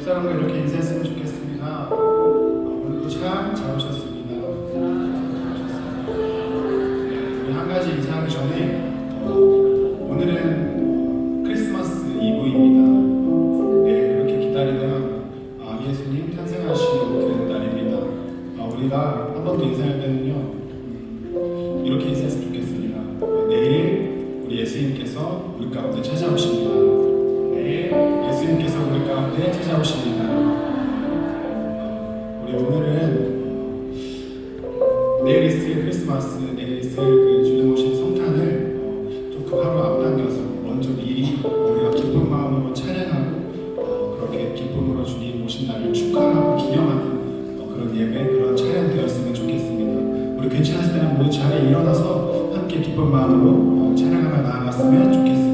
사람과 이렇게 인사했으면 좋겠습니다. 오늘도 참 잘 오셨습니다. 우리 한 가지 인사하기 전에 오늘은 크리스마스 이브입니다. 네, 이렇게 기다리던 예수님 탄생하신 그 날입니다. 우리가 한 번 더 인사할 때는요, 이렇게 인사했으면 좋겠습니다. 내일 우리 예수님께서 우리 가운데 찾아오십니다. 내일 예수님께서 우리 가운데 찾아오십니다. 우리 오늘은 내일 있을 크리스마스, 내일 있을 그 주님 오신 성탄을 조금 하루 앞당겨서 먼저 미리 우리가 기쁜 마음으로 찬양하고 그렇게 기쁨으로 주님 오신 날을 축하하고 기념하는 그런 예배, 그런 찬양 되었으면 좋겠습니다. 우리 괜찮을 때는 모두 자리에 일어나서 함께 기쁜 마음으로 찬양하며 나아갔으면 좋겠습니다.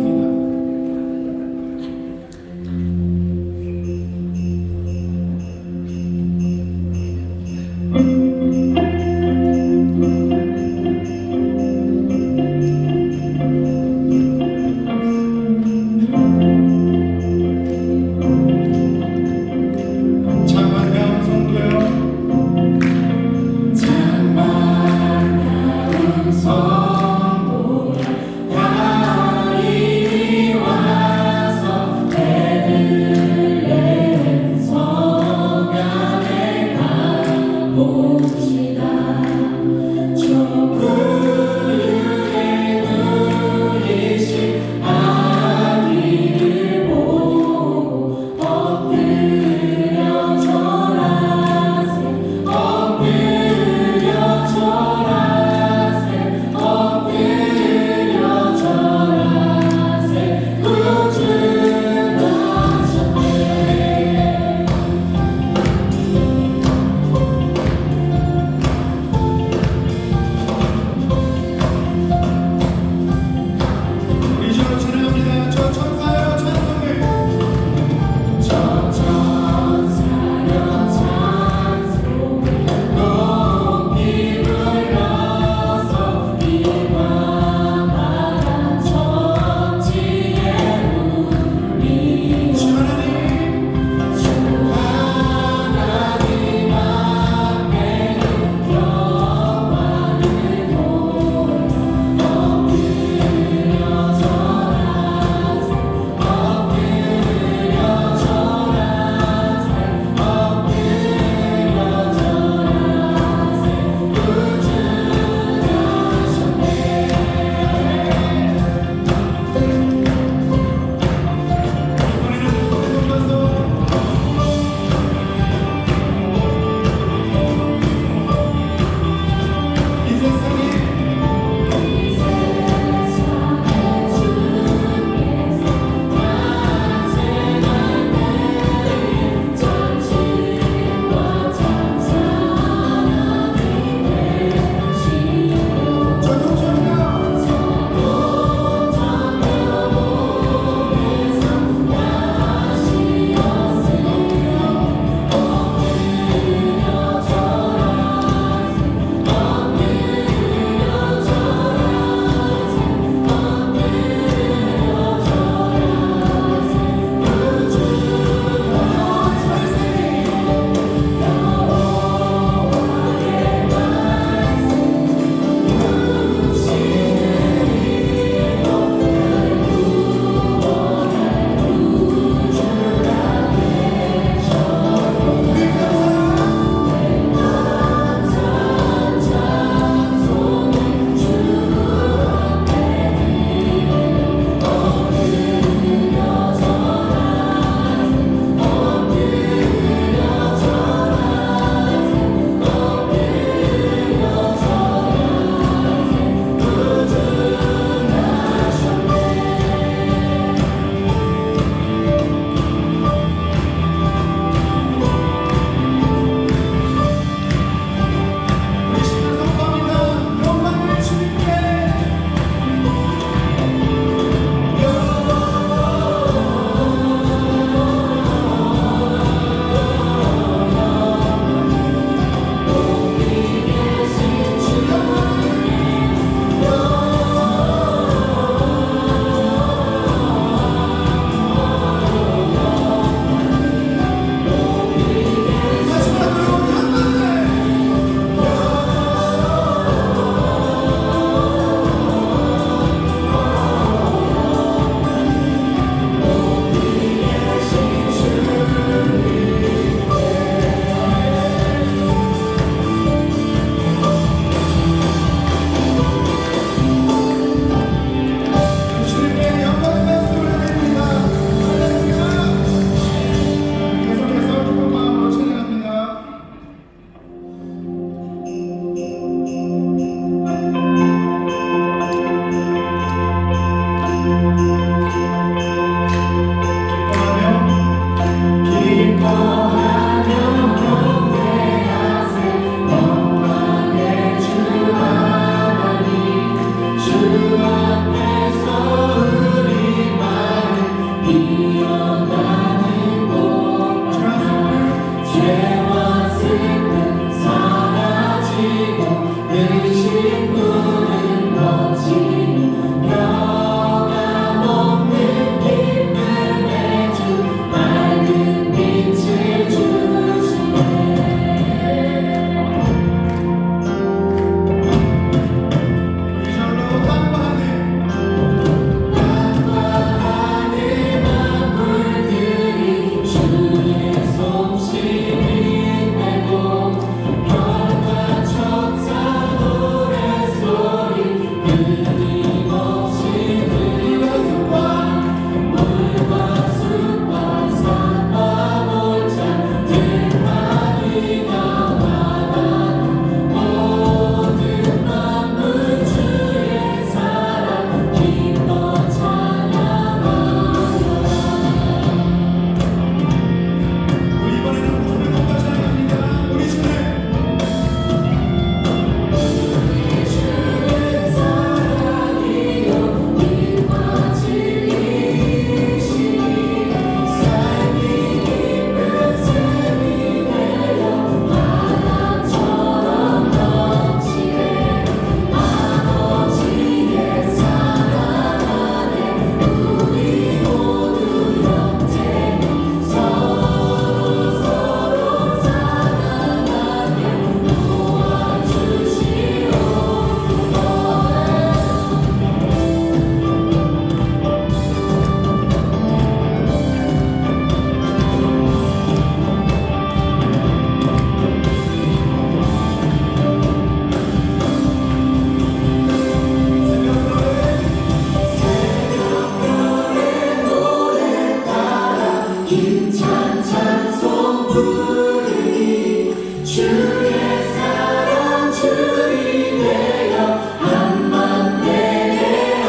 힘찬 찬송 부르니 주의 사랑 주님 되어 한만 내게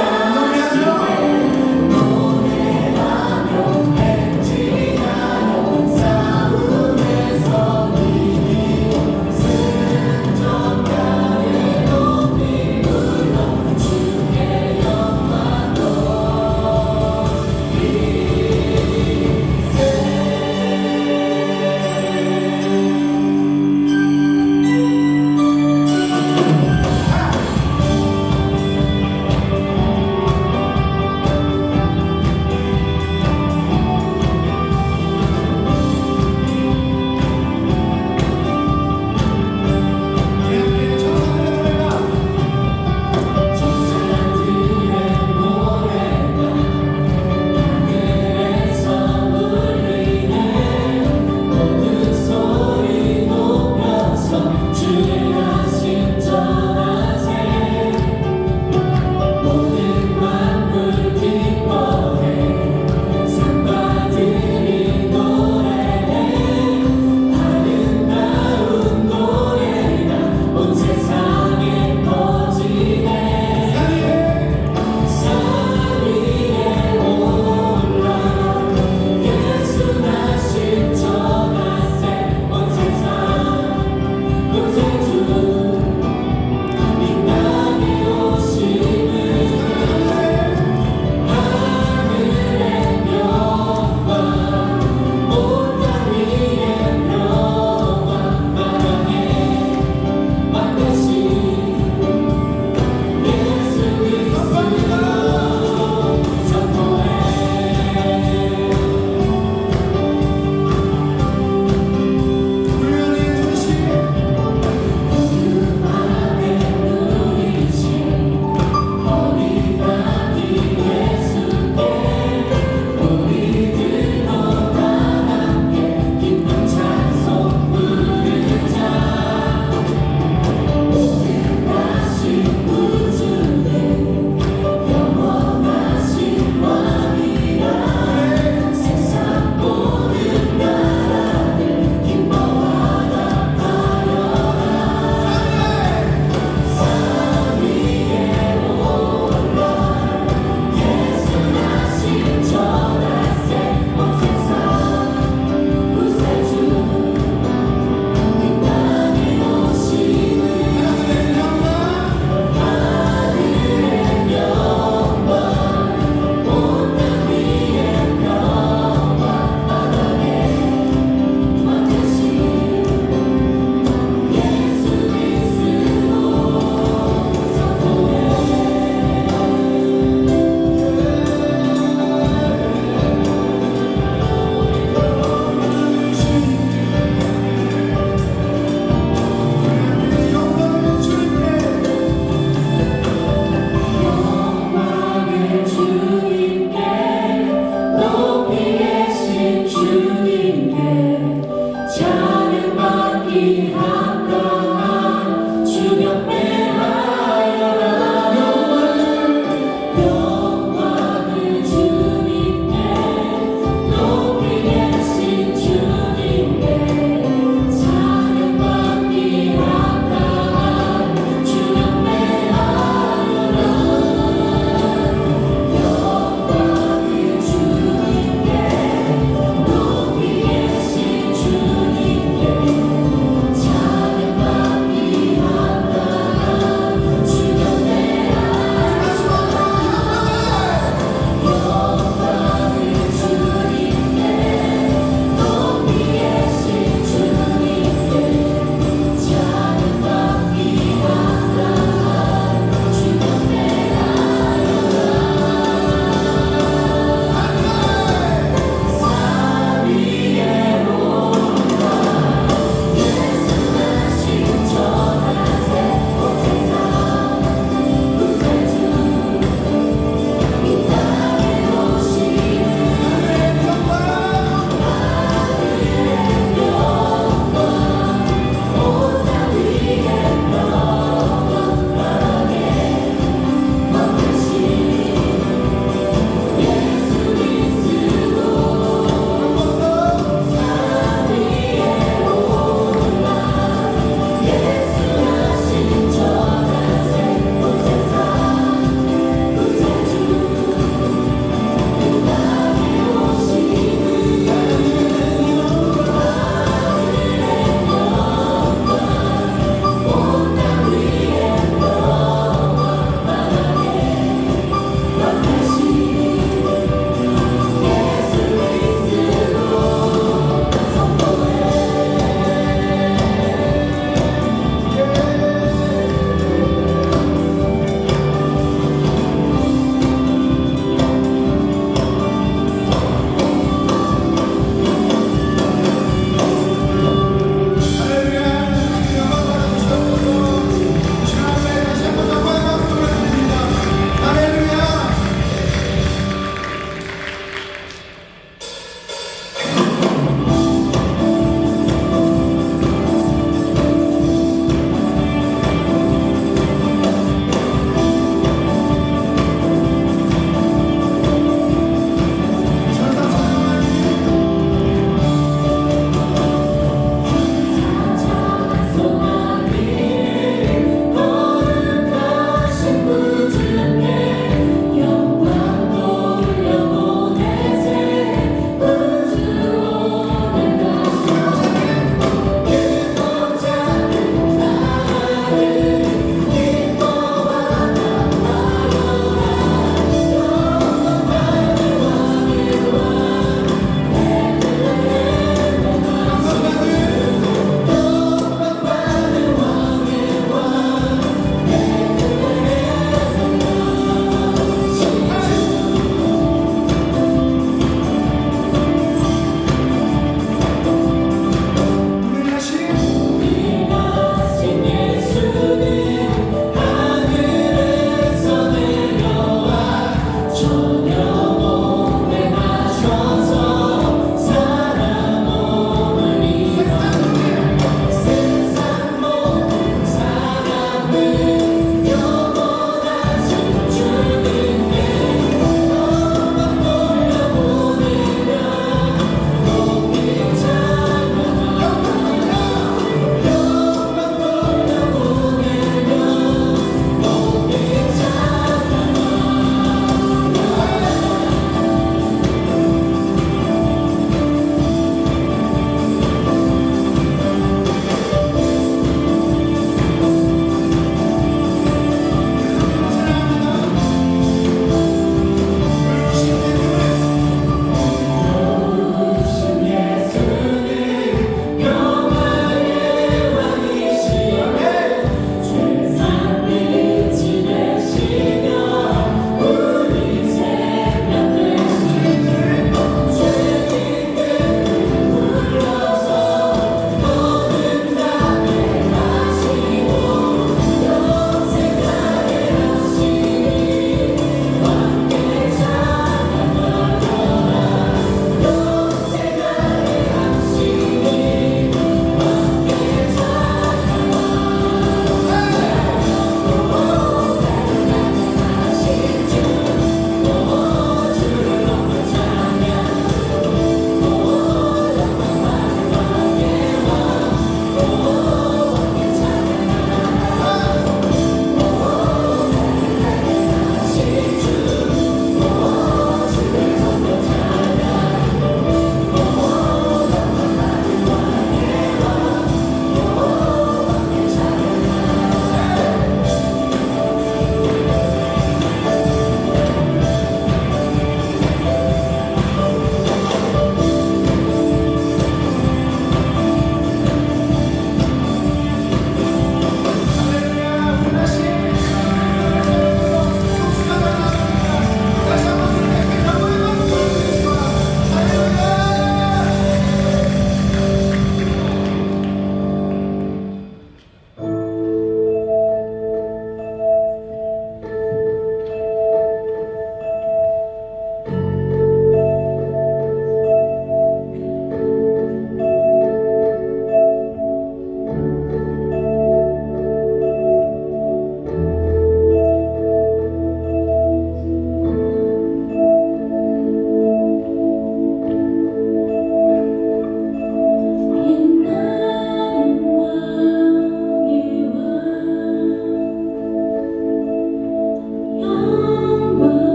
노래하며 행진하며 싸움에서 이기고 승전가에 높이 불러 주의 영광 높이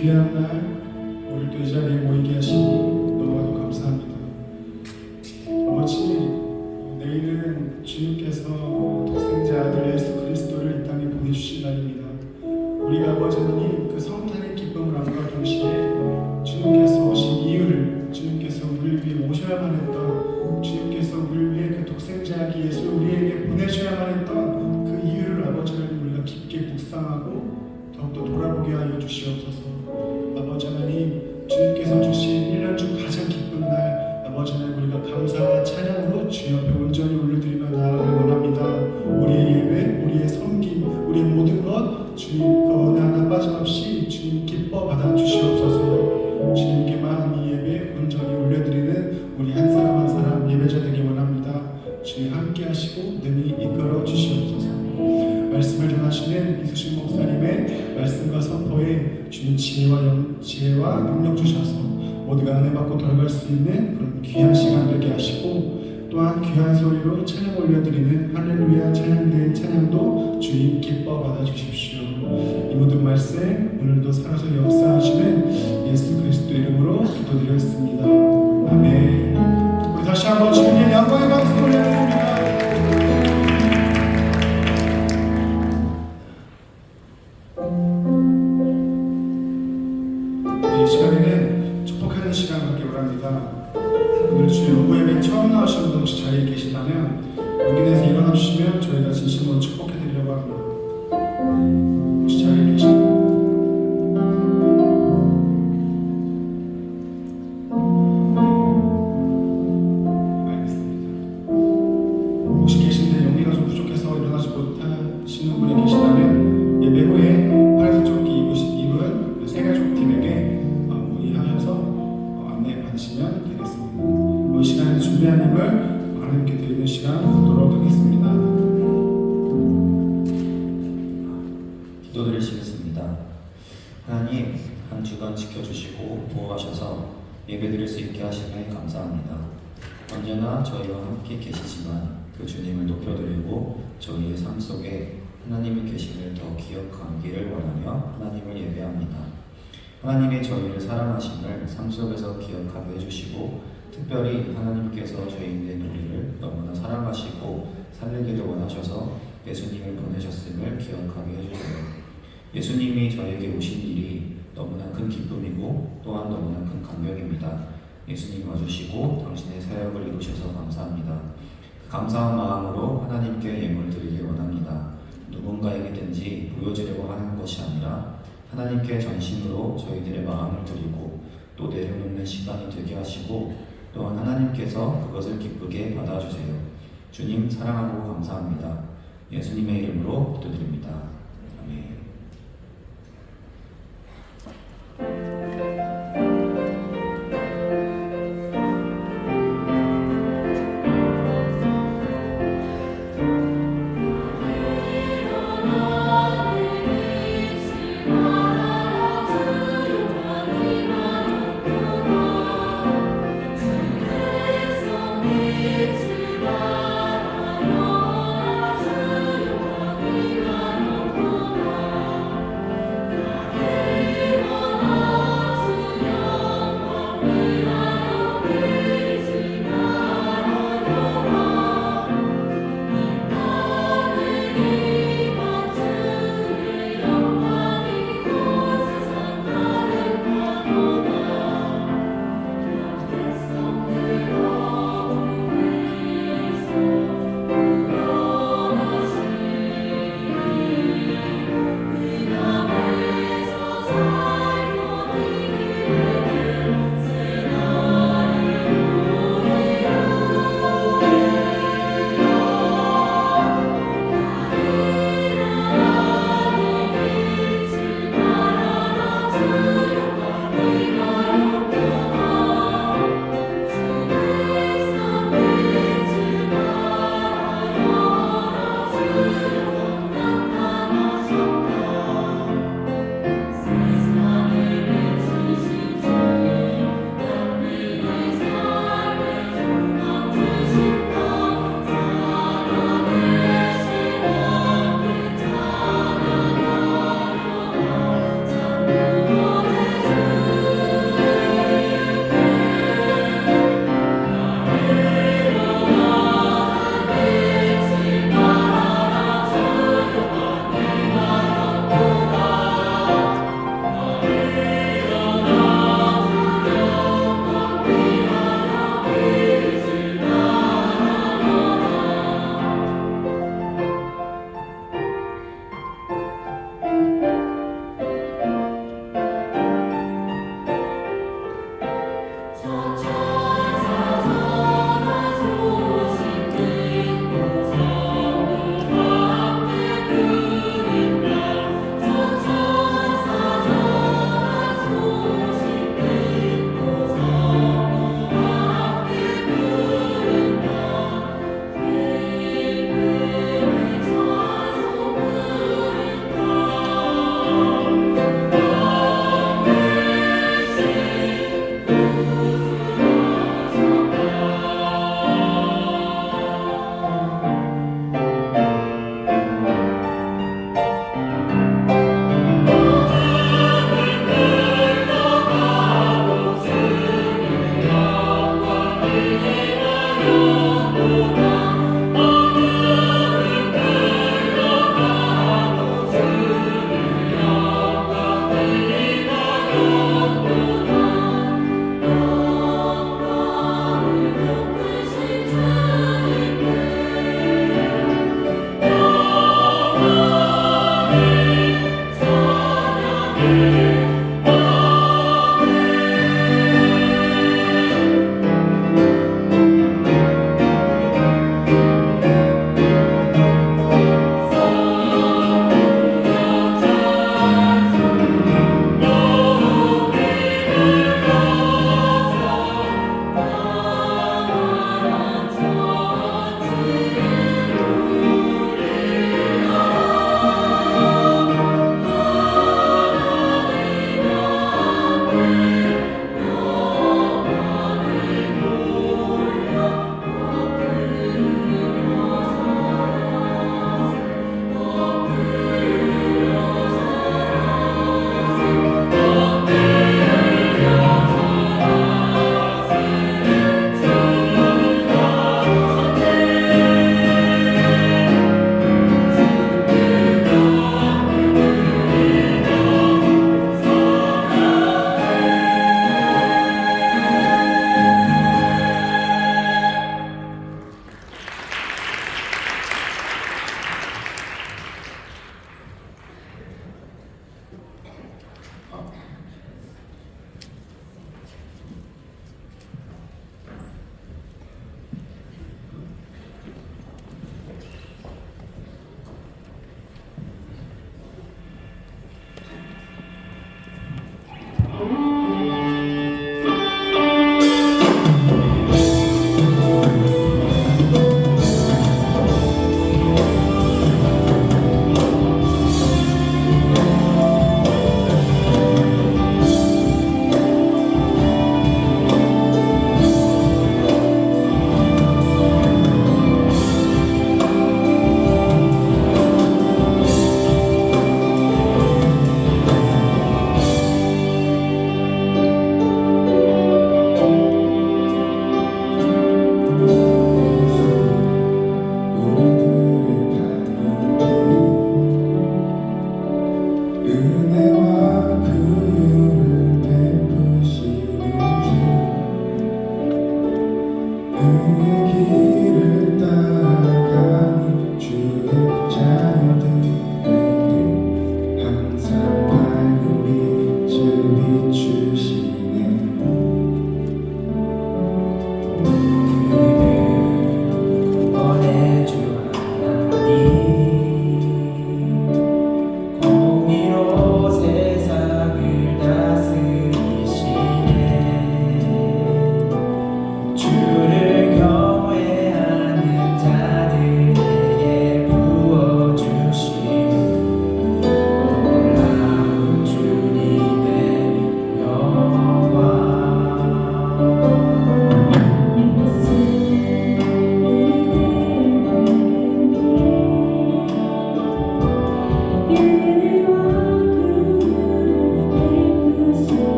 귀한 날 우리 또 이 자리에 모이게 하시니 너무나도 감사합니다. 아버지, 내일은 주님께서 독생자 아들 예수 그리스도를 이 땅에 보내주신 날입니다. 우리가 아버지 하나님 그 성탄의 기쁨을 안과 동시에 주님께서 오신 이유를, 주님께서 우리를 위해 오셔야만 했던, 주님께서 우리를 위해 그 독생자 아기 예수를 우리에게 보내셔야만 했던 그 이유를 아버지 하나님 우리가 깊게 묵상하고 더욱더 돌아보게 하여 주시옵소서. 아버지 하나님, 주님께서 주신 1년 중 가장 기쁜 날 아버지 하나님 우리가 감사와 찬양으로 주 옆에 온전히 올려드리며 나아가길 원합니다. 우리의 예배, 우리의 섬김, 우리의 모든 것 주님 그 어느 하나 빠짐없이 주님 기뻐 받아 주시옵소서. 주님께만 이 예배 온전히 올려드리는 우리 한 사람 한 사람 예배자 되기 원합니다. 주님 함께 하시고 능히 이끌어 주시옵소서. 말씀을 전하시는 이수신 목사님의 말씀과 선포에 주님 지혜와 능력 주셔서 모두가 은혜 받고 돌아갈 수 있는 그런 귀한 시간 되게 하시고, 또한 귀한 소리로 찬양 올려드리는 할렐루야 찬양대의 찬양도 주님 기뻐 받아주십시오. 이 모든 말씀 오늘도 살아서 역사하시는 예수 그리스도 이름으로 기도드렸습니다. 아멘. 우리 다시 한번 주님께 영광의 박수 올려드립니다. 이 시간에는 축복하는 시간 갖기 원합니다. 오늘 주의 오후 예배 처음 나오신 분 혹시 자리에 계시다면 여기 내서 일어나 주시면 저희가 진심으로 축복해 드리려고 합니다. 혹시 자리에 계신가요? 알겠습니다. 혹시 계신데 용기가 좀 부족해서 일어나지 못하시는 분이 계시다면 예배 후에 파란색 조끼 입은 세가족팀에게 문의하셔서 안내 받으시면 되겠습니다. 이 시간에 준비한 힘을 하나님께 드리는 시간 갖도록 하겠습니다. 기도드리시겠습니다. 하나님, 한 주간 지켜주시고 보호하셔서 예배드릴 수 있게 하심에 감사합니다. 언제나 저희와 함께 계시지만 그 주님을 높여드리고 저희의 삶 속에 하나님의 계심을 더 기억하기를 원하며 하나님을 예배합니다. 하나님이 저희를 사랑하심을 삶 속에서 기억하게 해주시고, 특별히 하나님께서 죄인된 우리를 너무나 사랑하시고 살리기를 원하셔서 예수님을 보내셨음을 기억하게 해주세요. 예수님이 저에게 오신 일이 너무나 큰 기쁨이고 또한 너무나 큰 감격입니다. 예수님 와주시고 당신의 사역을 이루셔서 감사합니다. 감사한 마음으로 하나님께 예물을 드리길 원합니다. 누군가에게든지 보여주려고 하는 것이 아니라 하나님께 전심으로 저희들의 마음을 드리고 또 내려놓는 시간이 되게 하시고, 또한 하나님께서 그것을 기쁘게 받아주세요. 주님 사랑하고 감사합니다. 예수님의 이름으로 기도드립니다. 아멘. 주여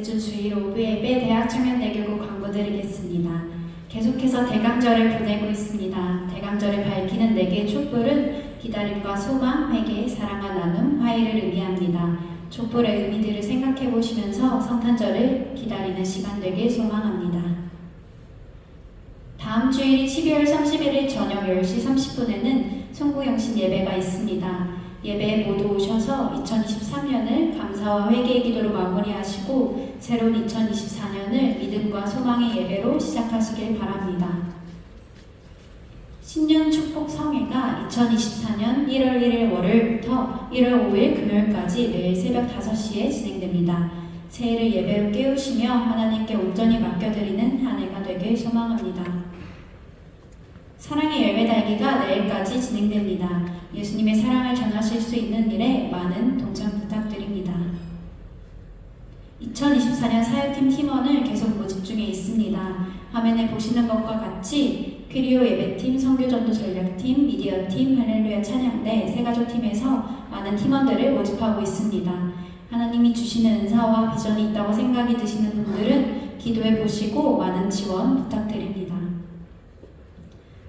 둘째 주 주일 오후 예배 대학청년대교구 광고 드리겠습니다. 계속해서 대강절을 보내고 있습니다. 대강절을 밝히는 4개의 촛불은 기다림과 소망, 회개, 사랑과 나눔, 화해를 의미합니다. 촛불의 의미들을 생각해 보시면서 성탄절을 기다리는 시간 되길 소망합니다. 다음 주일인 12월 31일 저녁 10시 30분에는 송구영신 예배가 있습니다. 예배에 모두 오셔서 2023년을 감사와 회개의 기도로 마무리하시고 새로운 2024년을 믿음과 소망의 예배로 시작하시길 바랍니다. 신년 축복 성회가 2024년 1월 1일 월요일부터 1월 5일 금요일까지 매일 새벽 5시에 진행됩니다. 새해를 예배로 깨우시며 하나님께 온전히 맡겨드리는 한 해가 되길 소망합니다. 사랑의 열매 달기가 내일까지 진행됩니다. 예수님의 사랑을 전하실 수 있는 일에 많은 동참 부탁드립니다. 2024년 사역팀 팀원을 계속 모집 중에 있습니다. 화면에 보시는 것과 같이 퀴리오 예배팀, 선교전도 전략팀, 미디어팀, 할렐루야 찬양대, 세가족팀에서 많은 팀원들을 모집하고 있습니다. 하나님이 주시는 은사와 비전이 있다고 생각이 드시는 분들은 기도해 보시고 많은 지원 부탁드립니다.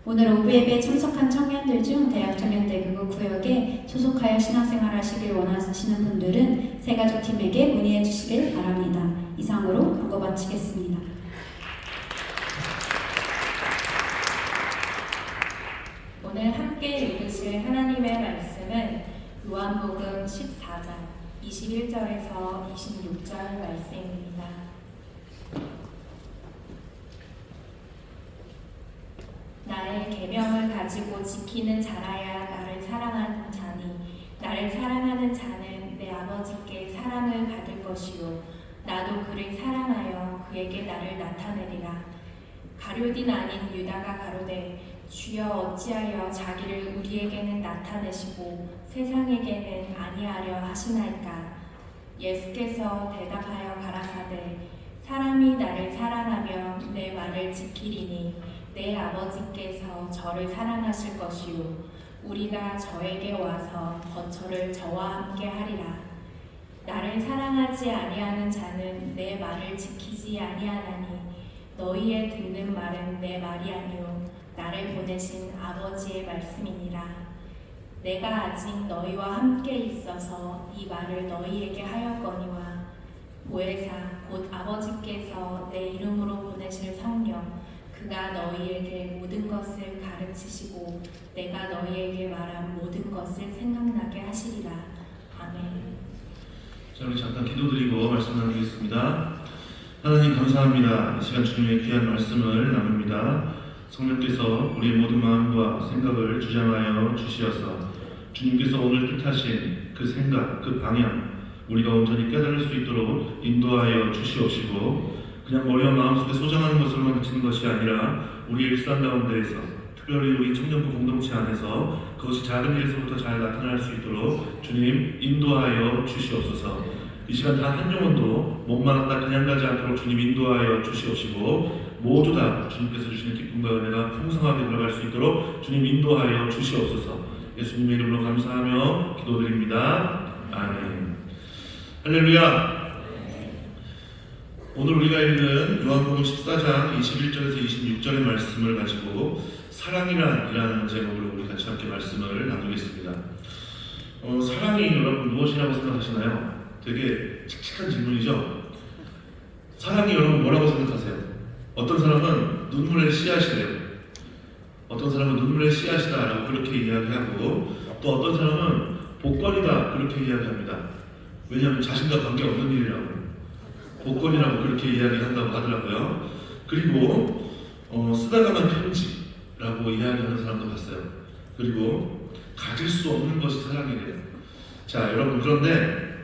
오늘 오후 예배에 참석한 청년들 중 대학청년대교구 구역에 소속하여 신앙생활 하시길 원하시는 분들은 세가족팀에게 문의해 주시길 바랍니다. 이상으로 광고 마치겠습니다. 오늘 함께 읽으실 하나님의 말씀은 요한복음 14장 21절에서 26절 말씀입니다. 나의 계명을 가지고 지키는 자라야 나를 사랑하는 자니 나를 사랑하는 자는 내 아버지께 사랑을 받을 것이요 나도 그를 사랑하여 그에게 나를 나타내리라. 가룟인 아닌 유다가 가로되 주여 어찌하여 자기를 우리에게는 나타내시고 세상에게는 아니하려 하시나이까. 예수께서 대답하여 가라사대 사람이 나를 사랑하면 내 말을 지키리니 내 아버지께서 저를 사랑하실 것이요 우리가 저에게 와서 거처를 저와 함께 하리라. 나를 사랑하지 아니하는 자는 내 말을 지키지 아니하나니 너희의 듣는 말은 내 말이 아니요 나를 보내신 아버지의 말씀이니라. 내가 아직 너희와 함께 있어서 이 말을 너희에게 하였거니와 보혜사 곧 아버지께서 내 이름으로 보내실 성령 그가 너희에게 모든 것을 가르치시고 내가 너희에게 말한 모든 것을 생각나게 하시리라. 아멘. 자, 우리 잠깐 기도드리고 말씀 나누겠습니다. 하나님 감사합니다. 이 시간 주님의 귀한 말씀을 나눕니다. 성령께서 우리의 모든 마음과 생각을 주장하여 주시어서 주님께서 오늘 뜻하신 그 생각, 그 방향 우리가 온전히 깨달을 수 있도록 인도하여 주시옵시고 그냥 머리와 마음속에 소장하는 것으로만 그치는 것이 아니라 우리 일상 가운데에서 특별히 우리 청년부 공동체 안에서 그것이 작은 일에서부터 잘 나타날 수 있도록 주님 인도하여 주시옵소서. 이 시간 단 한 영혼도 목마르다 그냥 가지 않도록 주님 인도하여 주시옵시고 모두 다 주님께서 주시는 기쁨과 은혜가 풍성하게 들어갈 수 있도록 주님 인도하여 주시옵소서. 예수님의 이름으로 감사하며 기도드립니다. 아멘. 할렐루야. 오늘 우리가 읽은 요한복음 14장 21절에서 26절의 말씀을 가지고 사랑이란 제목으로 우리 같이 함께 말씀을 나누겠습니다. 사랑이 여러분 무엇이라고 생각하시나요? 되게 칙칙한 질문이죠? 사랑이 여러분 뭐라고 생각하세요? 어떤 사람은 눈물의 씨앗이래요. 어떤 사람은 눈물의 씨앗이다라고 그렇게 이야기하고 또 어떤 사람은 복권이다 그렇게 이야기합니다. 왜냐하면 자신과 관계없는 일이라고 복권이라고 그렇게 이야기한다고 하더라고요. 그리고 쓰다가만 편지라고 이야기하는 사람도 봤어요. 그리고 가질 수 없는 것이 사랑이래요. 자 여러분 그런데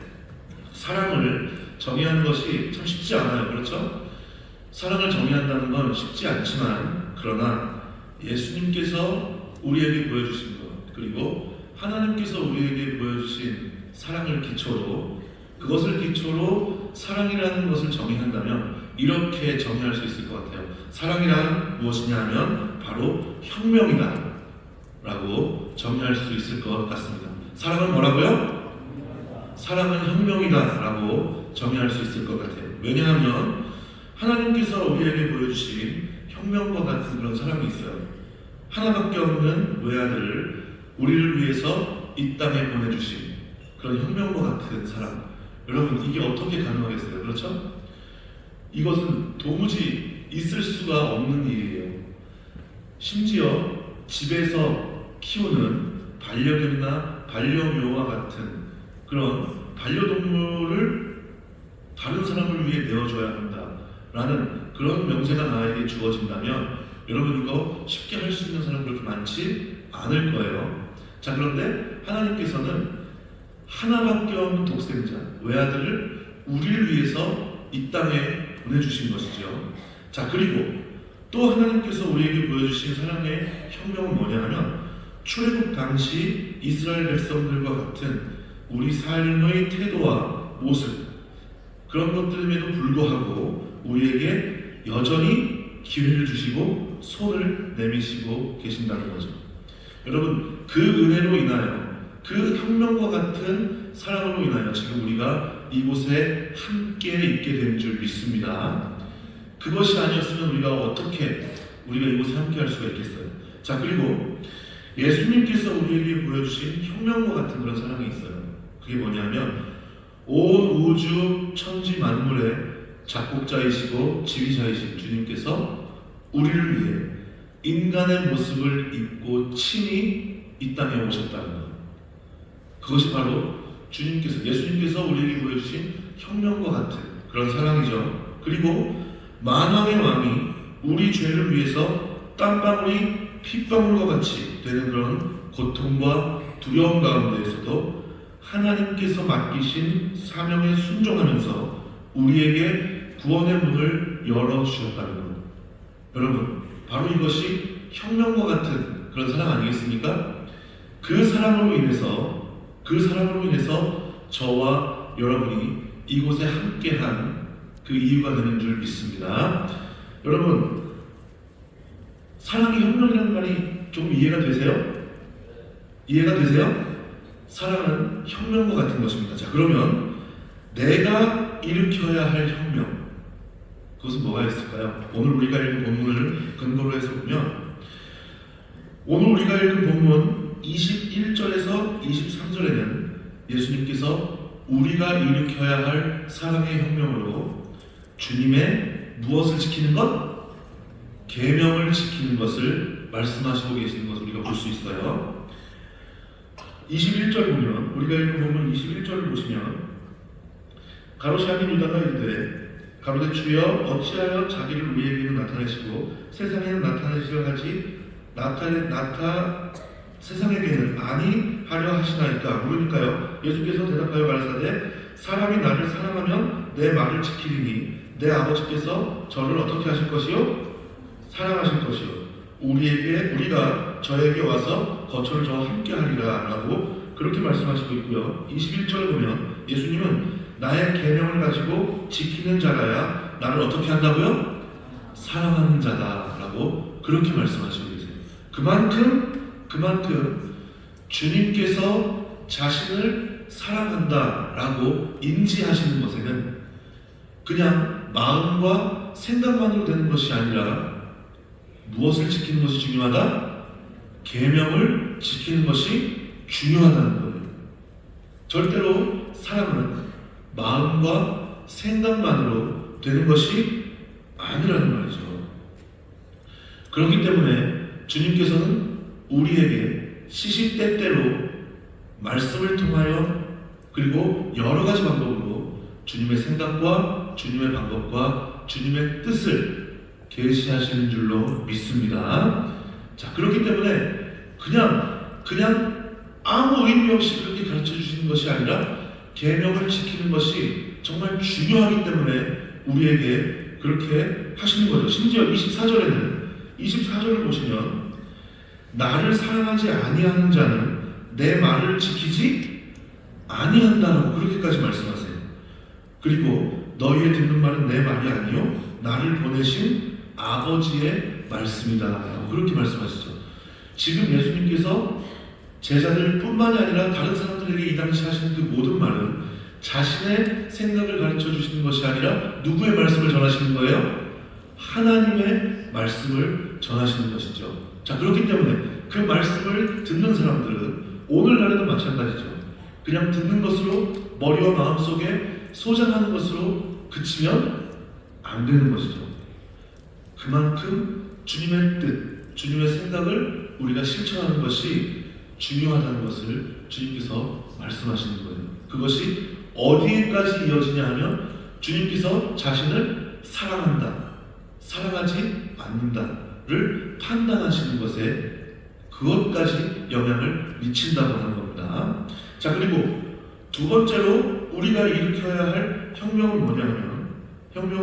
사랑을 정의하는 것이 참 쉽지 않아요. 그렇죠? 사랑을 정의한다는 건 쉽지 않지만 그러나 예수님께서 우리에게 보여주신 것 그리고 하나님께서 우리에게 보여주신 사랑을 기초로 그것을 기초로 사랑이라는 것을 정의한다면 이렇게 정의할 수 있을 것 같아요. 사랑이란 무엇이냐 하면 바로 혁명이다 라고 정의할 수 있을 것 같습니다. 사랑은 뭐라고요? 사랑은 혁명이다 라고 정의할 수 있을 것 같아요. 왜냐하면 하나님께서 우리에게 보여주신 혁명과 같은 그런 사랑이 있어요. 하나밖에 없는 외아들을 우리를 위해서 이 땅에 보내주신 그런 혁명과 같은 사랑. 여러분, 이게 어떻게 가능하겠어요? 그렇죠? 이것은 도무지 있을 수가 없는 일이에요. 심지어 집에서 키우는 반려견이나 반려묘와 같은 그런 반려동물을 다른 사람을 위해 내어줘야 한다라는 그런 명제가 나에게 주어진다면 여러분, 이거 쉽게 할 수 있는 사람 그렇게 많지 않을 거예요. 자, 그런데 하나님께서는 하나밖에 없는 독생자 외아들을 우리를 위해서 이 땅에 보내주신 것이죠. 자, 그리고 또 하나님께서 우리에게 보여주신 사랑의 혁명은 뭐냐 하면 출애굽 당시 이스라엘 백성들과 같은 우리 삶의 태도와 모습, 그런 것들임에도 불구하고 우리에게 여전히 기회를 주시고 손을 내미시고 계신다는 거죠. 여러분, 그 은혜로 인하여, 그 혁명과 같은 사랑으로 인하여 지금 우리가 이곳에 함께 있게 된 줄 믿습니다. 그것이 아니었으면 우리가 어떻게 우리가 이곳에 함께 할 수가 있겠어요? 자, 그리고 예수님께서 우리에게 보여주신 혁명과 같은 그런 사랑이 있어요. 그게 뭐냐면 온 우주 천지 만물의 작곡자이시고 지휘자이신 주님께서 우리를 위해 인간의 모습을 입고 친히 이 땅에 오셨다는 것. 그것이 바로 주님께서, 예수님께서 우리에게 보여주신 혁명과 같은 그런 사랑이죠. 그리고 만왕의 왕이 우리 죄를 위해서 땀방울이 핏방울과 같이 되는 그런 고통과 두려움 가운데에서도 하나님께서 맡기신 사명에 순종하면서 우리에게 구원의 문을 열어주셨다는 것. 여러분, 바로 이것이 혁명과 같은 그런 사랑 아니겠습니까? 그 사랑으로 인해서 저와 여러분이 이곳에 함께한 그 이유가 되는 줄 믿습니다. 여러분, 사랑이 혁명이라는 말이 좀 이해가 되세요? 이해가 되세요? 사랑은 혁명과 같은 것입니다. 자, 그러면 내가 일으켜야 할 혁명, 그것은 뭐가 있을까요? 오늘 우리가 읽은 본문을 근거로 해서 보면, 오늘 우리가 읽은 본문 21절에서 23절에는 예수님께서 우리가 일으켜야 할 사랑의 혁명으로 주님의 무엇을 지키는 것? 계명을 지키는 것을 말씀하시고 계시는 것을 우리가 볼 수 있어요. 21절 보면, 우리가 읽은 본문 21절을 보시면, 가롯이 유다가 이르되 가로되 주여 어찌하여 자기를 우리에게는 나타내시고 세상에는 나타내시려 하지 세상에게는 아니 하려 하시나이까? 물으니까요, 예수께서 대답하여 가라사대 사람이 나를 사랑하면 내 말을 지키리니 내 아버지께서 저를 어떻게 하실 것이요? 사랑하실 것이요. 우리가 저에게 와서 거처를 저와 함께 하리라 라고 그렇게 말씀하시고 있고요. 21절 보면 예수님은 나의 계명을 가지고 지키는 자라야 나를 어떻게 한다고요? 사랑하는 자다라고 그렇게 말씀하시고 계세요. 그만큼 주님께서 자신을 사랑한다라고 인지하시는 것에는 그냥 마음과 생각만으로 되는 것이 아니라 무엇을 지키는 것이 중요하다? 계명을 지키는 것이 중요하다는 거예요. 절대로 사랑은 마음과 생각만으로 되는 것이 아니라는 말이죠. 그렇기 때문에 주님께서는 우리에게 시시때때로 말씀을 통하여 그리고 여러 가지 방법으로 주님의 생각과 주님의 방법과 주님의 뜻을 계시하시는 줄로 믿습니다. 자, 그렇기 때문에 그냥 아무 의미 없이 그렇게 가르쳐 주시는 것이 아니라 계명을 지키는 것이 정말 중요하기 때문에 우리에게 그렇게 하시는 거죠. 심지어 24절을 보시면 나를 사랑하지 아니하는 자는 내 말을 지키지 아니한다라고 그렇게까지 말씀하세요. 그리고 너희의 듣는 말은 내 말이 아니요 나를 보내신 아버지의 말씀이다 그렇게 말씀하시죠. 지금 예수님께서 제자들 뿐만이 아니라 다른 사람들에게 이 당시 하시는 그 모든 말은 자신의 생각을 가르쳐 주시는 것이 아니라 누구의 말씀을 전하시는 거예요? 하나님의 말씀을 전하시는 것이죠. 자, 그렇기 때문에 그 말씀을 듣는 사람들은 오늘날에도 마찬가지죠. 그냥 듣는 것으로 머리와 마음속에 소장하는 것으로 그치면 안 되는 것이죠. 그만큼 주님의 뜻, 주님의 생각을 우리가 실천하는 것이 중요하다는 것을 주님께서 말씀하시는 거예요. 그것이 어디에까지 이어지냐 하면 주님께서 자신을 사랑한다, 사랑하지 않는다를 판단하시는 것에 그것까지 영향을 미친다고 하는 겁니다. 자, 그리고 두 번째로 우리가 일으켜야 할 혁명은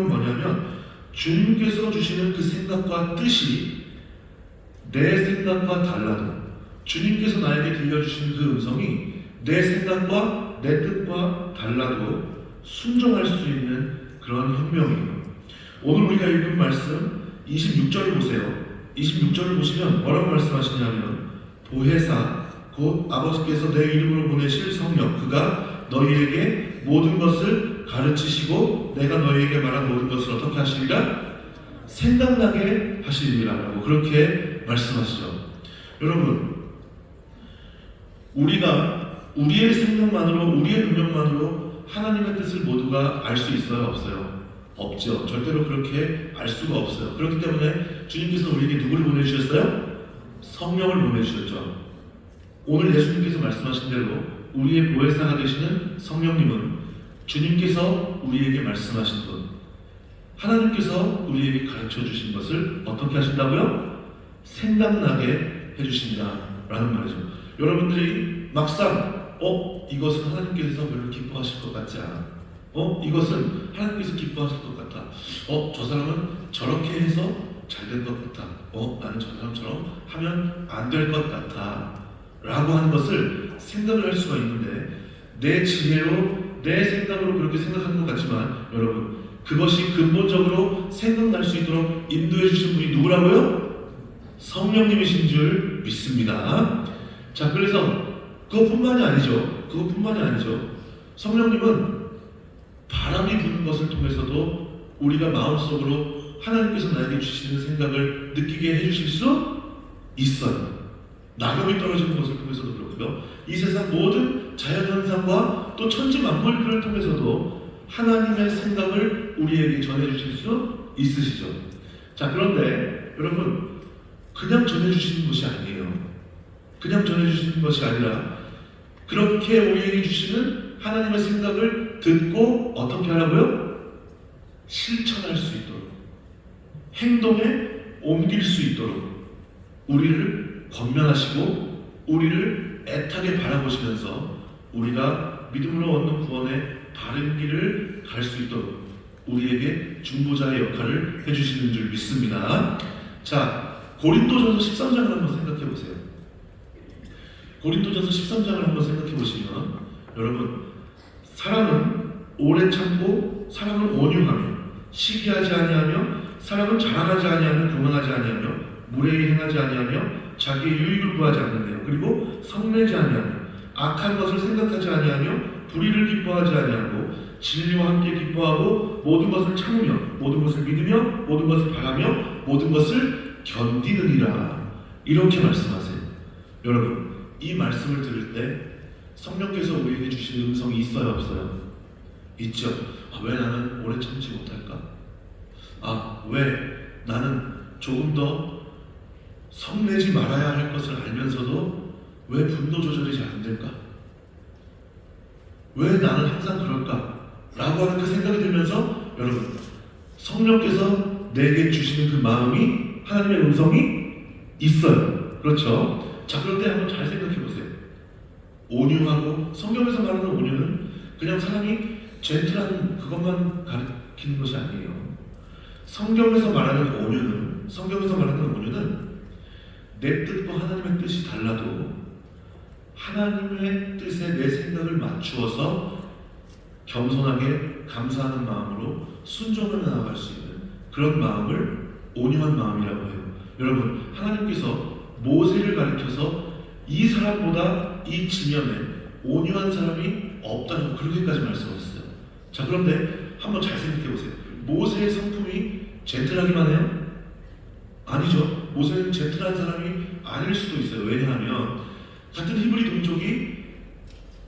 뭐냐면 주님께서 주시는 그 생각과 뜻이 내 생각과 달라도 주님께서 나에게 들려주신 그 음성이 내 생각과 내 뜻과 달라도 순종할 수 있는 그런 혁명이에요. 오늘 우리가 읽은 말씀 26절을 보세요. 26절을 보시면 뭐라고 말씀하시냐면 보혜사 곧 아버지께서 내 이름으로 보내실 성령 그가 너희에게 모든 것을 가르치시고 내가 너희에게 말한 모든 것을 어떻게 하시리라? 생각나게 하시리라 라고 그렇게 말씀하시죠. 여러분, 우리가 우리의 생각만으로 우리의 능력만으로 하나님의 뜻을 모두가 알 수 있어요? 없어요? 없죠. 절대로 그렇게 알 수가 없어요. 그렇기 때문에 주님께서 우리에게 누구를 보내주셨어요? 성령을 보내주셨죠. 오늘 예수님께서 말씀하신 대로 우리의 보혜사가 되시는 성령님은 주님께서 우리에게 말씀하신 분, 하나님께서 우리에게 가르쳐 주신 것을 어떻게 하신다고요? 생각나게 해주신다라는 말이죠. 여러분들이 막상 이것은 하나님께서 별로 기뻐하실 것 같지 않아. 이것은 하나님께서 기뻐하실 것 같아. 저 사람은 저렇게 해서 잘 될 것 같아. 나는 저 사람처럼 하면 안 될 것 같아. 라고 하는 것을 생각을 할 수가 있는데 내 지혜로 내 생각으로 그렇게 생각하는 것 같지만 여러분 그것이 근본적으로 생각날 수 있도록 인도해 주신 분이 누구라고요? 성령님이신 줄 믿습니다. 자, 그래서 그것뿐만이 아니죠. 성령님은 바람이 부는 것을 통해서도 우리가 마음속으로 하나님께서 나에게 주시는 생각을 느끼게 해주실 수 있어요. 낙엽이 떨어지는 것을 통해서도 그렇고요. 이 세상 모든 자연현상과 또 천지 만물들을 통해서도 하나님의 생각을 우리에게 전해주실 수 있으시죠. 자, 그런데 여러분 그냥 전해주시는 것이 아니에요. 그냥 전해주시는 것이 아니라 그렇게 우리에게 주시는 하나님의 생각을 듣고 어떻게 하라고요? 실천할 수 있도록 행동에 옮길 수 있도록 우리를 권면하시고 우리를 애타게 바라보시면서 우리가 믿음으로 얻는 구원의 바른 길을 갈 수 있도록 우리에게 중보자의 역할을 해주시는 줄 믿습니다. 자, 고린도전서 13장을 한번 생각해 보세요. 고린도전서 13장을 한번 생각해 보시면 여러분 사랑은 오래 참고 사랑은 온유하며 시기하지 아니하며 사랑은 자랑하지 아니하며 교만하지 아니하며 무례히 행하지 아니하며 자기의 유익을 구하지 않는데요. 그리고 성내지 아니하며 악한 것을 생각하지 아니하며 불의를 기뻐하지 아니하고 진리와 함께 기뻐하고 모든 것을 참으며 모든 것을 믿으며 모든 것을 바라며 모든 것을 견디느니라. 이렇게 말씀하세요. 여러분 이 말씀을 들을 때 성령께서 우리에게 주신 음성이 있어요? 없어요? 있죠. 왜 나는 오래 참지 못할까? 왜 나는 조금 더 성내지 말아야 할 것을 알면서도 왜 분노 조절이 잘 안 될까? 왜 나는 항상 그럴까? 라고 하는 그 생각이 들면서 여러분 성령께서 내게 주시는 그 마음이 하나님의 음성이 있어요. 그렇죠? 자, 그럴 때 한번 잘 생각해 보세요. 온유하고 성경에서 말하는 온유는 그냥 사람이 젠틀한 그것만 가리키는 것이 아니에요. 성경에서 말하는 온유는 내 뜻과 하나님의 뜻이 달라도 하나님의 뜻에 내 생각을 맞추어서 겸손하게 감사하는 마음으로 순종해 나아갈 수 있는 그런 마음을 온유한 마음이라고 해요. 여러분 하나님께서 모세를 가리켜서 이 사람보다 이 지면에 온유한 사람이 없다고 그렇게까지 말씀하셨어요. 자, 그런데 한번 잘 생각해 보세요. 모세의 성품이 젠틀하기만 해요? 아니죠. 모세는 젠틀한 사람이 아닐 수도 있어요. 왜냐하면 같은 히브리 동족이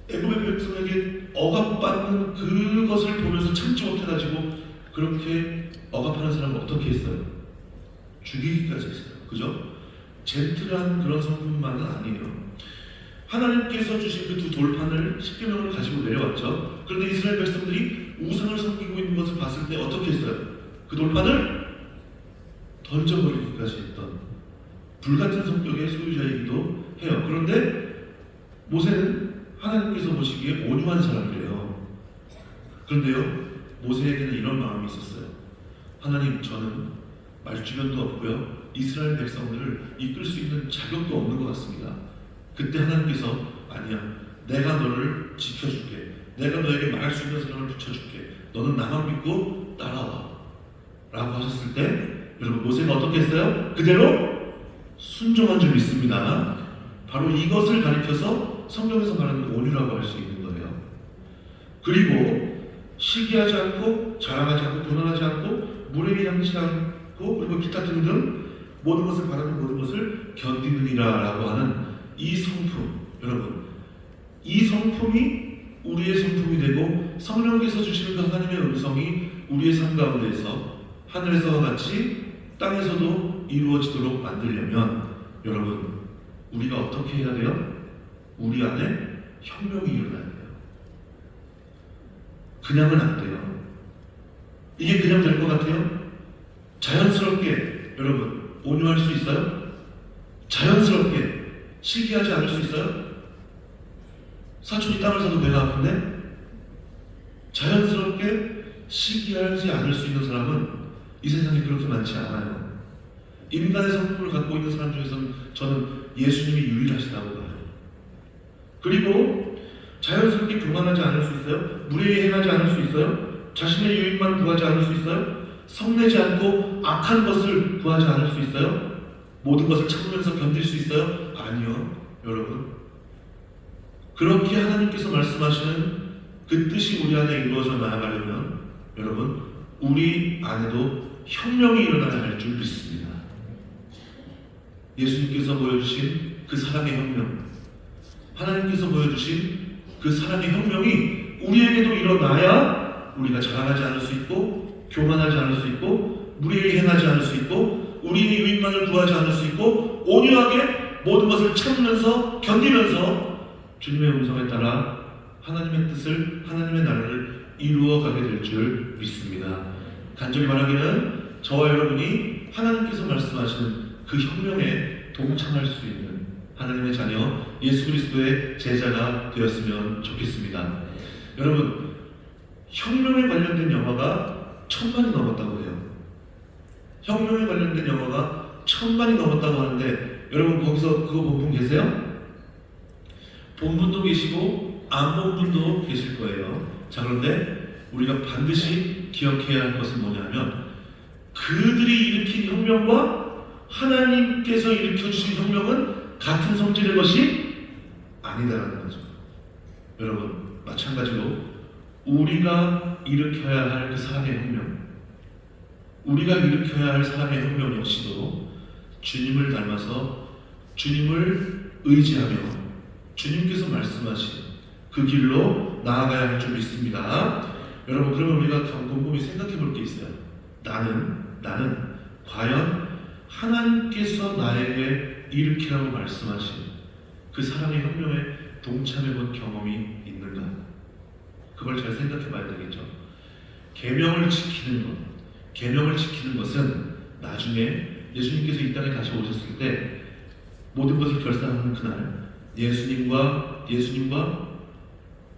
애굽의 백성에게 억압받는 그것을 보면서 참지 못해가지고 그렇게 억압하는 사람을 어떻게 했어요? 죽이기까지 했어요. 그죠? 젠틀한 그런 성품만은 아니에요. 하나님께서 주신 그 두 돌판을 10계명을 가지고 내려왔죠. 그런데 이스라엘 백성들이 우상을 섬기고 있는 것을 봤을 때 어떻게 했어요? 그 돌판을 던져버리기까지 했던 불같은 성격의 소유자이기도 해요. 그런데 모세는 하나님께서 보시기에 온유한 사람이래요. 그런데요, 모세에게는 이런 마음이 있었어요. 하나님, 저는 말주변도 없고요, 이스라엘 백성들을 이끌 수 있는 자격도 없는 것 같습니다. 그때 하나님께서 아니야, 내가 너를 지켜줄게. 내가 너에게 말할 수 있는 사람을 붙여줄게. 너는 나만 믿고 따라와 라고 하셨을 때 여러분, 모세가 어떻게 했어요? 그대로 순종한 줄 믿습니다. 바로 이것을 가리켜서 성경에서 말하는 온유라고 할 수 있는 거예요. 그리고 시기하지 않고 자랑하지 않고 도난하지 않고 무례히 향치 않고 그리고 기타 등등 모든 것을 바라는 모든 것을 견디느니라 라고 하는 이 성품, 여러분, 이 성품이 우리의 성품이 되고 성령께서 주시는 그 하나님의 음성이 우리의 삶 가운데에서 하늘에서와 같이 땅에서도 이루어지도록 만들려면 여러분, 우리가 어떻게 해야 돼요? 우리 안에 혁명이 일어나야 돼요. 그냥은 안 돼요. 이게 그냥 될 것 같아요? 자연스럽게 여러분 온유할 수 있어요? 자연스럽게 시기하지 않을 수 있어요? 사촌이 땅을 사도 배가 아픈데 자연스럽게 시기하지 않을 수 있는 사람은 이 세상에 그렇게 많지 않아요. 인간의 성품을 갖고 있는 사람 중에서는 저는 예수님이 유일하시다고 봐요. 그리고 자연스럽게 교만하지 않을 수 있어요? 무례히 행하지 않을 수 있어요? 자신의 유익만 구하지 않을 수 있어요? 성내지 않고 악한 것을 구하지 않을 수 있어요? 모든 것을 참으면서 견딜 수 있어요? 아니요, 여러분. 그렇게 하나님께서 말씀하시는 그 뜻이 우리 안에 이루어져 나아가려면 여러분, 우리 안에도 혁명이 일어나야 할 줄 믿습니다. 예수님께서 보여주신 그 사랑의 혁명, 하나님께서 보여주신 그 사랑의 혁명이 우리에게도 일어나야 우리가 자랑하지 않을 수 있고 교만하지 않을 수 있고 무례히 행하지 않을 수 있고 우리의 유익만을 구하지 않을 수 있고 온유하게 모든 것을 참으면서 견디면서 주님의 음성에 따라 하나님의 뜻을, 하나님의 나라를 이루어가게 될 줄 믿습니다. 간절히 말하기는 저와 여러분이 하나님께서 말씀하시는 그 혁명에 동참할 수 있는 하나님의 자녀 예수 그리스도의 제자가 되었으면 좋겠습니다. 여러분, 혁명에 관련된 영화가 1000만이 넘었다고 해요. 혁명에 관련된 영화가 1000만이 넘었다고 하는데 여러분 거기서 그거 본 분 계세요? 본 분도 계시고 안 본 분도 계실 거예요. 자, 그런데 우리가 반드시 기억해야 할 것은 뭐냐면 그들이 일으킨 혁명과 하나님께서 일으켜주신 혁명은 같은 성질의 것이 아니다라는 거죠. 여러분, 마찬가지로 우리가 일으켜야 할 그 사랑의 혁명, 우리가 일으켜야 할 사랑의 혁명 역시도 주님을 닮아서 주님을 의지하며 주님께서 말씀하신 그 길로 나아가야 할 줄 믿습니다. 여러분, 그러면 우리가 곰곰이 생각해 볼 게 있어요. 나는 과연 하나님께서 나에게 일으키라고 말씀하신 그 사랑의 혁명에 동참해 본 경험이 있는가? 그걸 잘 생각해 봐야 되겠죠. 계명을 지키는 것, 계명을 지키는 것은 나중에 예수님께서 이 땅에 다시 오셨을 때 모든 것을 결산하는 그날 예수님과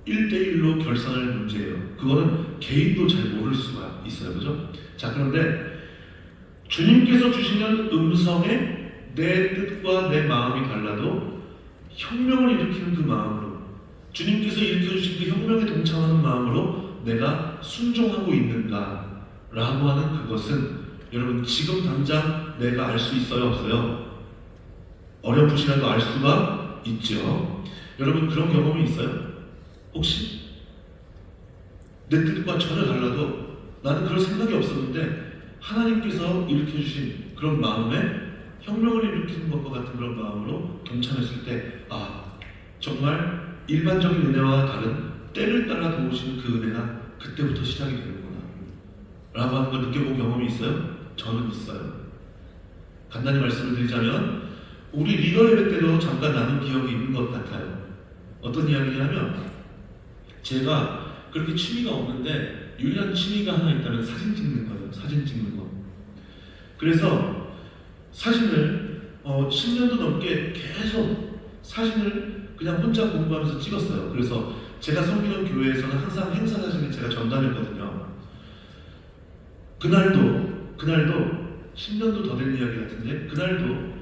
1대1로 결산할 문제예요. 그거는 개인도 잘 모를 수가 있어요. 그죠? 자, 그런데 주님께서 주시는 음성에 내 뜻과 내 마음이 달라도 혁명을 일으키는 그 마음으로, 주님께서 일으켜주신 그 혁명에 동참하는 마음으로 내가 순종하고 있는가 라고 하는 그것은 여러분 지금 당장 내가 알 수 있어요? 없어요? 어렴풋이라도 알 수가 있죠. 여러분 그런 경험이 있어요? 혹시? 내 뜻과 전혀 달라도 나는 그럴 생각이 없었는데 하나님께서 일으켜주신 그런 마음에 혁명을 일으키는 것과 같은 그런 마음으로 동참했을 때 정말 일반적인 은혜와 다른 때를 따라 도우시는 그 은혜가 그때부터 시작이 되는구나 라고 하는 걸 느껴본 경험이 있어요? 저는 있어요. 간단히 말씀을 드리자면 우리 리더 예배 때도 잠깐 나눈 기억이 있는 것 같아요. 어떤 이야기냐면 제가 그렇게 취미가 없는데 유일한 취미가 하나 있다면 사진 찍는 거예요. 사진 찍는 거. 그래서 사진을 10년도 넘게 계속 사진을 그냥 혼자 공부하면서 찍었어요. 그래서 제가 섬기는 교회에서는 항상 행사 사진을 제가 전달했거든요. 그날도 10년도 더 된 이야기 같은데 그날도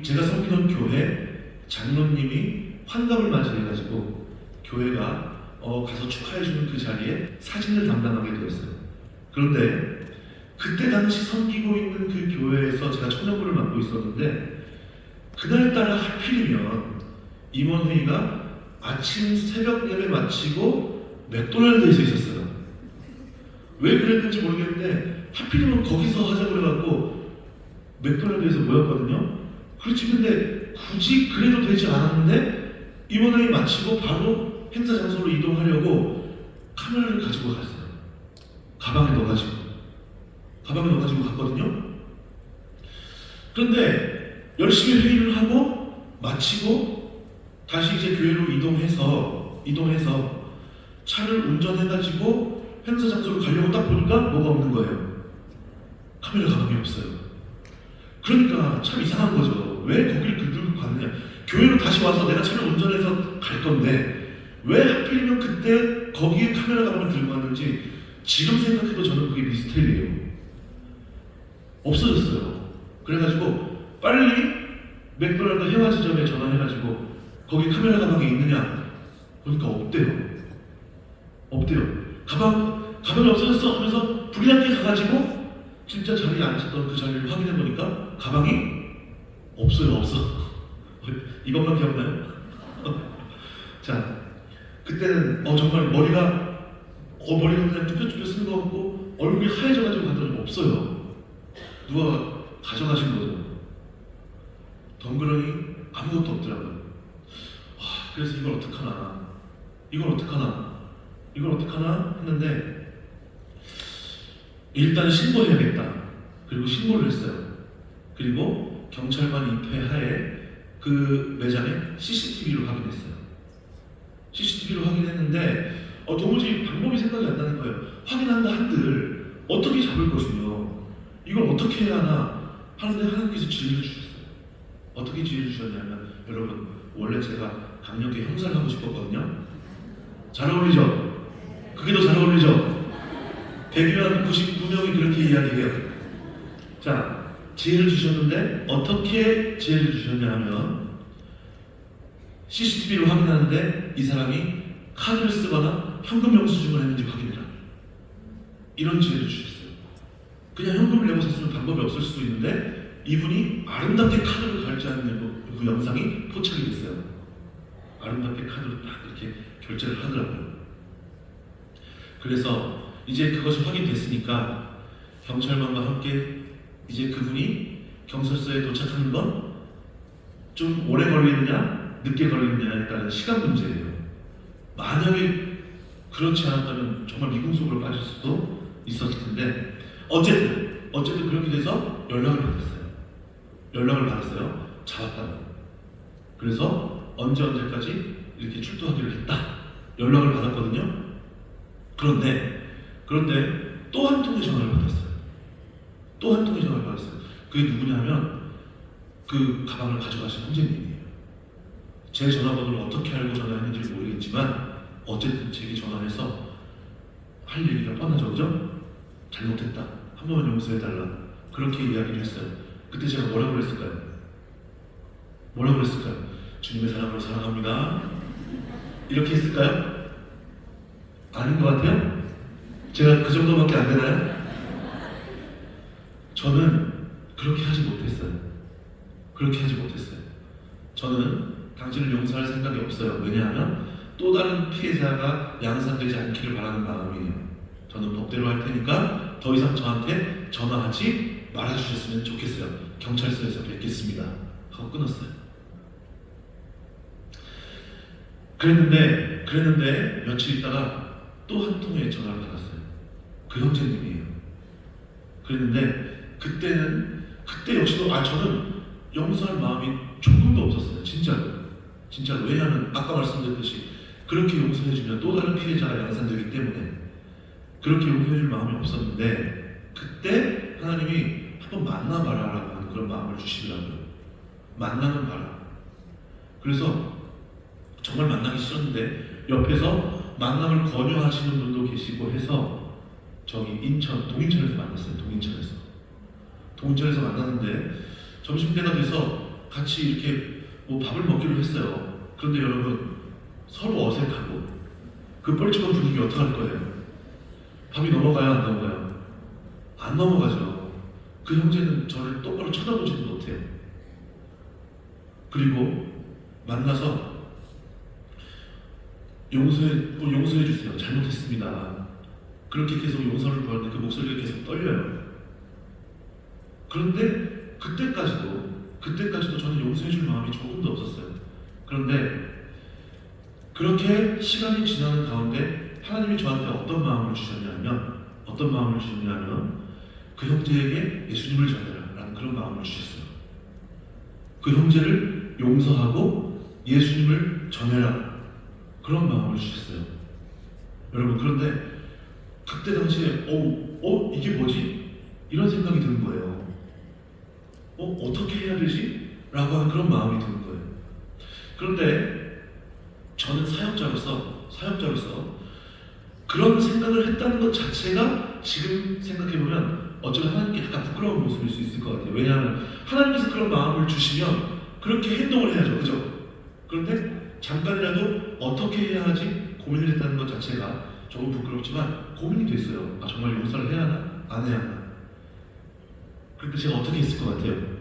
제가 섬기는 교회 장로님이 환갑을 맞이해가지고 교회가 가서 축하해주는 그 자리에 사진을 담당하게 되었어요. 그런데 그때 당시 섬기고 있는 그 교회에서 제가 청년부를 맡고 있었는데 그날따라 하필이면 임원회의가 아침 새벽 예배 마치고 맥도날드에서 있었어요. 왜 그랬는지 모르겠는데 하필이면 거기서 하자고 그래갖고 맥도날드에서 모였거든요. 그렇지 근데 굳이 그래도 되지 않았는데 임원회의 마치고 바로 행사 장소로 이동하려고 카메라를 가지고 갔어요. 가방에 넣어가지고 갔거든요. 그런데 열심히 회의를 하고 마치고 다시 이제 교회로 이동해서 차를 운전해가지고 행사 장소로 가려고 딱 보니까 뭐가 없는 거예요. 카메라 가방이 없어요. 그러니까 참 이상한 거죠. 왜 거기를 들고 갔느냐. 교회로 다시 와서 내가 차를 운전해서 갈 건데 왜 하필이면 그때 거기에 카메라 가방을 들고 갔는지 지금 생각해도 저는 그게 미스테리예요. 없어졌어요. 그래가지고 빨리 맥도날드 해화 지점에 전화해가지고 거기 카메라 가방이 있느냐 보니까 없대요. 가방이 없어졌어 하면서 불이 나게 가가지고 진짜 자리에 앉았던 그 자리를 확인해보니까 가방이 없어요. 이것만 기억나요? 자, 그때는 정말 머리가 그냥 쭈뼛쭈뼛 쓰는 것 같고 얼굴이 하얘져가지고 갔더니 없어요. 누가 가져가신 거죠. 덩그러니 아무것도 없더라고요. 그래서 이걸 어떡하나 했는데 일단 신고해야겠다. 그리고 신고를 했어요. 그리고 경찰관 입회하에 그 매장에 CCTV로 확인했어요. CCTV로 확인했는데 도무지 방법이 생각이 안 나는 거예요. 확인한다 한들 어떻게 잡을 것이며 이걸 어떻게 해야 하나 하는데 하나님께서 지혜를 주셨어요. 어떻게 지혜를 주셨냐면 여러분 원래 제가 강력히 형사를 하고 싶었거든요. 잘 어울리죠? 그게 더 잘 어울리죠? 대기관 99명이 그렇게 이야기해요. 자, 지혜를 주셨는데 어떻게 지혜를 주셨냐 하면 CCTV로 확인하는데 이 사람이 카드를 쓰거나 현금 영수증을 했는지 확인해라. 이런 지혜를 주셨어요. 그냥 현금을 내고 샀으면 방법이 없을 수도 있는데 이분이 아름답게 카드를 결제하는 그 영상이 포착이 됐어요. 아름답게 카드로 딱 이렇게 결제를 하더라고요. 그래서 이제 그것이 확인됐으니까 경찰관과 함께 이제 그분이 경찰서에 도착하는 건 좀 오래 걸리느냐 늦게 걸리느냐에 따른 시간 문제예요. 만약에 그렇지 않았다면 정말 미궁 속으로 빠질 수도 있었을 텐데 어쨌든 그렇게 돼서 연락을 받았어요. 잡았다고. 그래서 언제까지 이렇게 출두하기로 했다. 연락을 받았거든요. 그런데 또 한 통의 전화를 받았어요. 그게 누구냐면 그 가방을 가져가신 형제님이에요. 제 전화번호를 어떻게 알고 전화했는지 모르겠지만 어쨌든 제게 전화해서 할 얘기가 뻔하죠, 그죠? 잘못했다. 한 번만 용서해달라. 그렇게 이야기를 했어요. 그때 제가 뭐라고 그랬을까요? 주님의 사랑으로 사랑합니다. 이렇게 했을까요? 아닌 것 같아요? 제가 그 정도밖에 안 되나요? 저는 그렇게 하지 못했어요. 저는 당신을 용서할 생각이 없어요. 왜냐하면 또 다른 피해자가 양산되지 않기를 바라는 마음이에요. 저는 법대로 할 테니까 더 이상 저한테 전화하지 말아주셨으면 좋겠어요. 경찰서에서 뵙겠습니다. 하고 끊었어요. 그랬는데 며칠 있다가 또 한 통의 전화를 받았어요. 그 형제님이에요. 그랬는데 그때 역시도 저는 용서할 마음이 조금도 없었어요. 진짜로. 왜냐하면 아까 말씀드렸듯이 그렇게 용서해주면 또 다른 피해자가 양산되기 때문에 그렇게 용서해줄 마음이 없었는데 그때 하나님이 한번 만나봐라라고 하는 그런 마음을 주시더라고요. 만나는 봐라. 그래서 정말 만나기 싫었는데 옆에서 만남을 권유하시는 분도 계시고 해서 저기 동인천에서 만났어요. 동인천에서 만났는데 점심때가 돼서 같이 이렇게 뭐 밥을 먹기로 했어요. 그런데 여러분 서로 어색하고 그 뻘쭘한 분위기 어떡할 거예요? 밥이 넘어가요? 안 넘어가요? 안 넘어가죠. 그 형제는 저를 똑바로 쳐다보지도 못해요. 그리고 만나서 용서해 주세요. 잘못했습니다. 그렇게 계속 용서를 구하는데 그 목소리가 계속 떨려요. 그런데 그때까지도 저는 용서해 줄 마음이 조금도 없었어요. 그런데 그렇게 시간이 지나는 가운데 하나님이 저한테 어떤 마음을 주셨냐면 그 형제에게 예수님을 전해라라는 그런 마음을 주셨어요. 그 형제를 용서하고 예수님을 전해라 그런 마음을 주셨어요. 여러분 그런데 그때 당시에 이게 뭐지? 이런 생각이 드는 거예요. 어떻게 해야 되지? 라고 하는 그런 마음이 드는 거예요. 그런데 저는 사역자로서 그런 생각을 했다는 것 자체가 지금 생각해보면 어쩌면 하나님께 약간 부끄러운 모습일 수 있을 것 같아요. 왜냐하면 하나님께서 그런 마음을 주시면 그렇게 행동을 해야죠. 그죠? 그런데 잠깐이라도 어떻게 해야 하지 고민을 했다는 것 자체가 조금 부끄럽지만 고민이 됐어요. 정말 용서를 해야 하나? 안 해야 하나? 그런데 제가 어떻게 했을 것 같아요?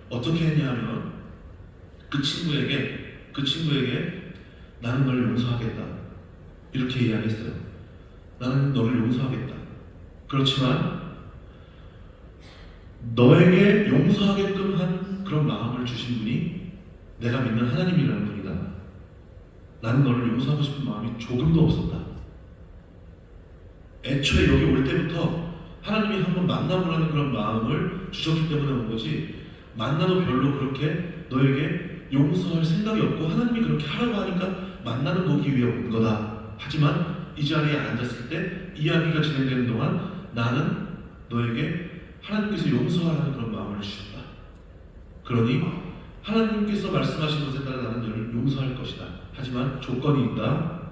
어떻게 했냐면 그 친구에게 나는 너를 용서하겠다 이렇게 이야기했어요. 나는 너를 용서하겠다. 그렇지만 너에게 용서하게끔 한 그런 마음을 주신 분이 내가 믿는 하나님이라는 분이다. 나는 너를 용서하고 싶은 마음이 조금도 없었다. 애초에 여기 올 때부터 하나님이 한번 만나보라는 그런 마음을 주셨기 때문에 온 거지 만나도 별로 그렇게 너에게 용서할 생각이 없고 하나님이 그렇게 하라고 하니까 만나는 보기 위해 온 거다. 하지만 이 자리에 앉았을 때 이야기가 진행되는 동안 나는 너에게 하나님께서 용서하라는 그런 마음을 주셨다. 그러니 하나님께서 말씀하신 것에 따라 나는 너를 용서할 것이다. 하지만 조건이 있다.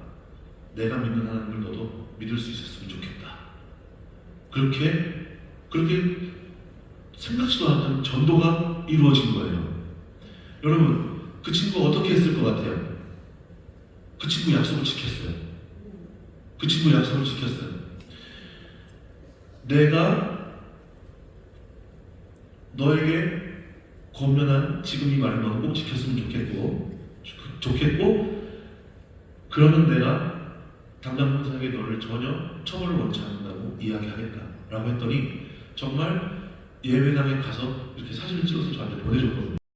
내가 믿는 하나님을 너도 믿을 수 있었으면 좋겠다. 그렇게 생각지도 않았던 전도가 이루어진 거예요. 여러분, 그 친구가 어떻게 했을 것 같아요? 그 친구 약속을 지켰어요. 내가 너에게 권면한 지금 이 말을 너는 꼭 지켰으면 좋겠고 그러면 내가 담당 목사에게 너를 전혀 처벌을 원치 않는다고 이야기하겠다 라고 했더니 정말 예배당에 가서 이렇게 사진을 찍어서 저한테 보내줬거든요.